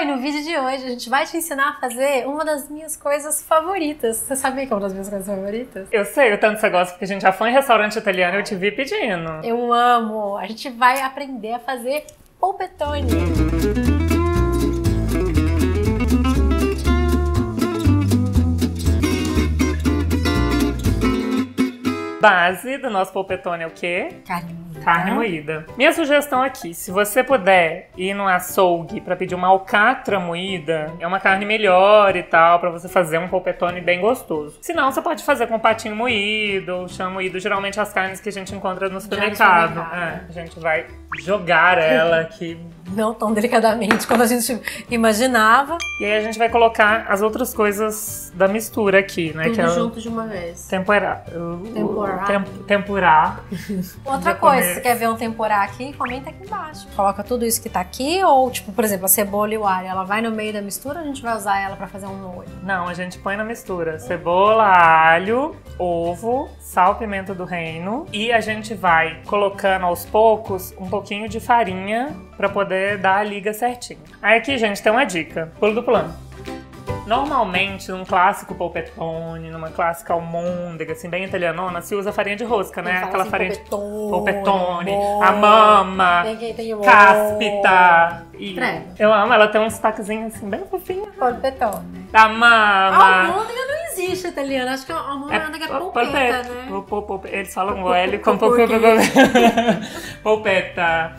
Oi, no vídeo de hoje a gente vai te ensinar a fazer uma das minhas coisas favoritas. Você sabia que é uma das minhas coisas favoritas? Eu sei o tanto que você gosta, porque a gente já foi em restaurante italiano e eu te vi pedindo. Eu amo! A gente vai aprender a fazer polpettone. Base do nosso polpettone é o quê? Carne moída. Carne moída. Minha sugestão aqui, se você puder ir no açougue pra pedir uma alcatra moída, é uma carne melhor e tal, pra você fazer um polpettone bem gostoso. Se não, você pode fazer com patinho moído, ou chão moído, geralmente as carnes que a gente encontra no supermercado. A gente vai jogar ela aqui. Não tão delicadamente como a gente imaginava. E aí a gente vai colocar as outras coisas da mistura aqui, né? Tudo que é junto de uma vez. Tempurar. Outra coisa, se você quer ver um tempurar aqui, comenta aqui embaixo. Coloca tudo isso que tá aqui, ou tipo, por exemplo, a cebola e o alho, ela vai no meio da mistura, ou a gente vai usar ela pra fazer um molho? Não, a gente põe na mistura. Cebola, alho, ovo, sal, pimenta do reino. E a gente vai colocando aos poucos um pouquinho de farinha pra poder dar a liga certinho. Aí aqui, gente, tem uma dica. Pulo do plano. Normalmente, num clássico polpettone, numa clássica almôndega, assim, bem italianona, se usa farinha de rosca, né? Aquela assim, farinha de polpettone, a mama, cáspita. Eu amo, ela tem um sotaquezinho assim, bem fofinho. Polpettone. A mama. A almôndega não existe italiana, acho que a almôndega é polpetta, né? Eles falam o L com polpetta. Polpetta.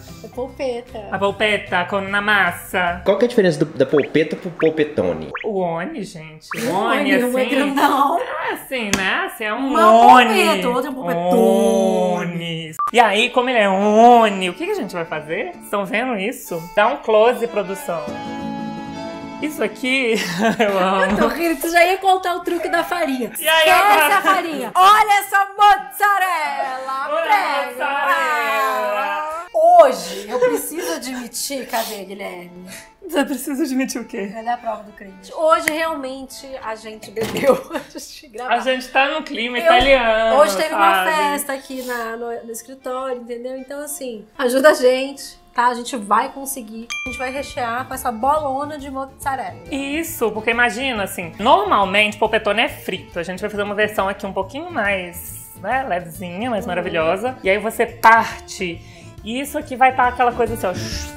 A polpetta com na massa. Qual que é a diferença da polpetta pro polpettone? O one, gente. O one, assim. É grandão. É assim, né? Assim, é um one. Polpetta, outro é um polpettone. E aí, como ele é um one, o que a gente vai fazer? Estão vendo isso? Dá um close, produção. Isso aqui, eu amo. Eu tô rindo, tu já ia contar o truque da farinha. E aí, esquece a farinha. Olha essa mozzarella. Hoje, eu preciso admitir... Cadê, Guilherme? Você precisa admitir o quê? Cadê a prova do crente? Hoje, realmente, a gente bebeu antes de gravar. A gente tá num clima italiano, hoje teve uma festa aqui no escritório, entendeu? Então, assim, ajuda a gente, tá? A gente vai conseguir. A gente vai rechear com essa bolona de mozzarella. Isso, porque imagina, assim, normalmente polpettone é frito. A gente vai fazer uma versão aqui um pouquinho mais, né, levezinha, mais maravilhosa. E aí você parte... E isso aqui vai estar aquela coisa assim, ó.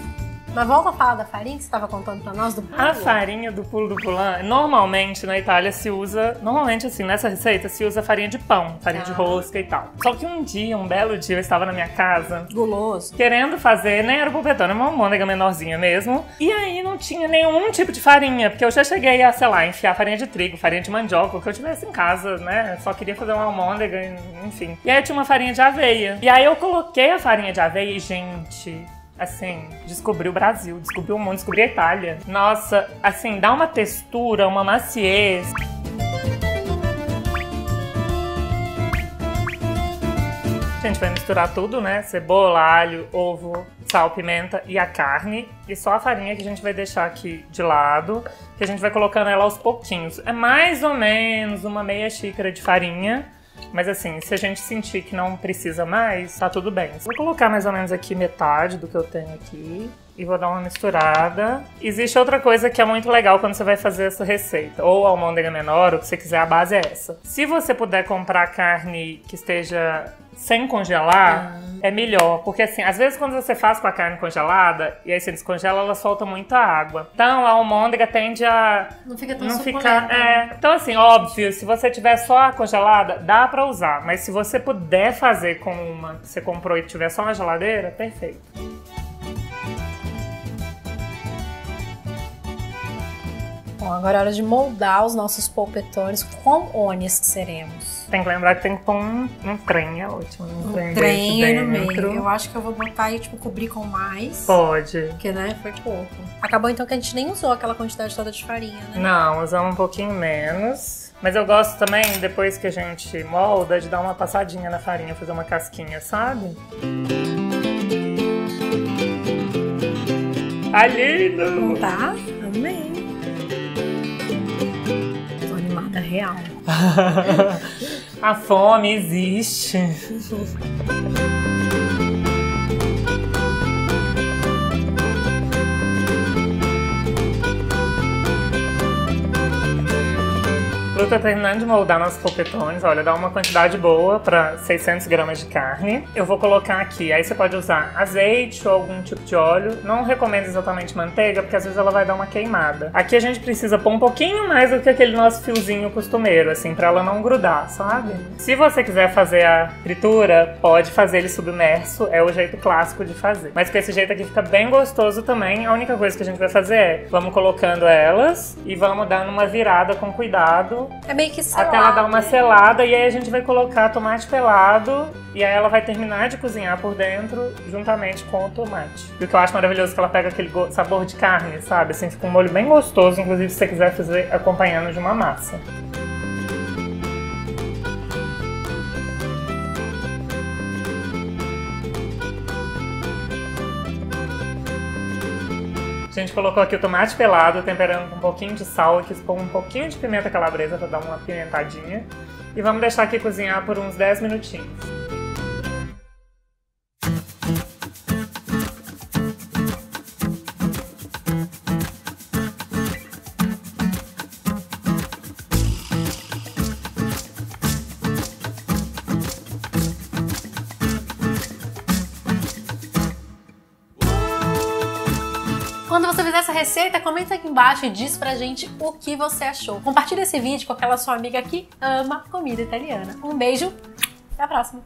Mas volta a falar da farinha que você estava contando pra nós do pulo. A farinha do pulo do pulan, normalmente na Itália se usa, normalmente assim, nessa receita se usa farinha de pão, farinha de rosca e tal. Só que um belo dia, eu estava na minha casa, guloso, querendo fazer, nem era polpettone, uma almôndega menorzinha mesmo, e aí não tinha nenhum tipo de farinha, porque eu já cheguei a, sei lá, enfiar farinha de trigo, farinha de mandioca, o que eu tivesse em casa, né, só queria fazer uma almôndega, enfim. E aí tinha uma farinha de aveia, e aí eu coloquei a farinha de aveia e, gente... Assim, descobri o Brasil, descobri o mundo, descobri a Itália. Nossa, assim, dá uma textura, uma maciez. A gente vai misturar tudo, né? Cebola, alho, ovo, sal, pimenta e a carne. E só a farinha que a gente vai deixar aqui de lado, que a gente vai colocando ela aos pouquinhos. É mais ou menos uma meia xícara de farinha. Mas assim, se a gente sentir que não precisa mais, tá tudo bem. Vou colocar mais ou menos aqui metade do que eu tenho aqui. E vou dar uma misturada. Existe outra coisa que é muito legal quando você vai fazer essa receita. Ou almôndega menor, ou o que você quiser, a base é essa. Se você puder comprar carne que esteja sem congelar, é melhor. Porque assim, às vezes quando você faz com a carne congelada, e aí você descongela, ela solta muita água. Então a almôndega tende a... Não fica tão Então assim, óbvio, se você tiver só a congelada, dá pra usar. Mas se você puder fazer com uma que você comprou e tiver só na geladeira, perfeito. Bom, agora é hora de moldar os nossos polpettones com ones que seremos. Tem que lembrar que tem que pôr um trem, é ótimo. Um trem no meio. Eu acho que eu vou botar e tipo, cobrir com mais. Pode. Porque, né, foi pouco. Acabou então que a gente nem usou aquela quantidade toda de farinha, né? Não, usamos um pouquinho menos. Mas eu gosto também, depois que a gente molda, de dar uma passadinha na farinha, fazer uma casquinha, sabe? Tá lindo! Não tá? Amei. Tô animada real. A fome existe. Lu tá terminando de moldar nossos polpetones. Olha, dá uma quantidade boa para 600 gramas de carne. Eu vou colocar aqui, aí você pode usar azeite ou algum tipo de óleo. Não recomendo exatamente manteiga, porque às vezes ela vai dar uma queimada. Aqui a gente precisa pôr um pouquinho mais do que aquele nosso fiozinho costumeiro, assim, pra ela não grudar, sabe? Se você quiser fazer a fritura, pode fazer ele submerso, é o jeito clássico de fazer. Mas com esse jeito aqui fica bem gostoso também. A única coisa que a gente vai fazer é, vamos colocando elas e vamos dando uma virada com cuidado. É meio que selado, até ela dar uma selada, e aí a gente vai colocar tomate pelado e aí ela vai terminar de cozinhar por dentro juntamente com o tomate. E o que eu acho maravilhoso é que ela pega aquele sabor de carne, sabe? Assim, fica um molho bem gostoso, inclusive se você quiser fazer acompanhando de uma massa. A gente colocou aqui o tomate pelado, temperando com um pouquinho de sal, quis pôr um pouquinho de pimenta calabresa para dar uma pimentadinha. E vamos deixar aqui cozinhar por uns 10 minutinhos. Quando você fizer essa receita, comenta aqui embaixo e diz pra gente o que você achou. Compartilha esse vídeo com aquela sua amiga que ama comida italiana. Um beijo, até a próxima!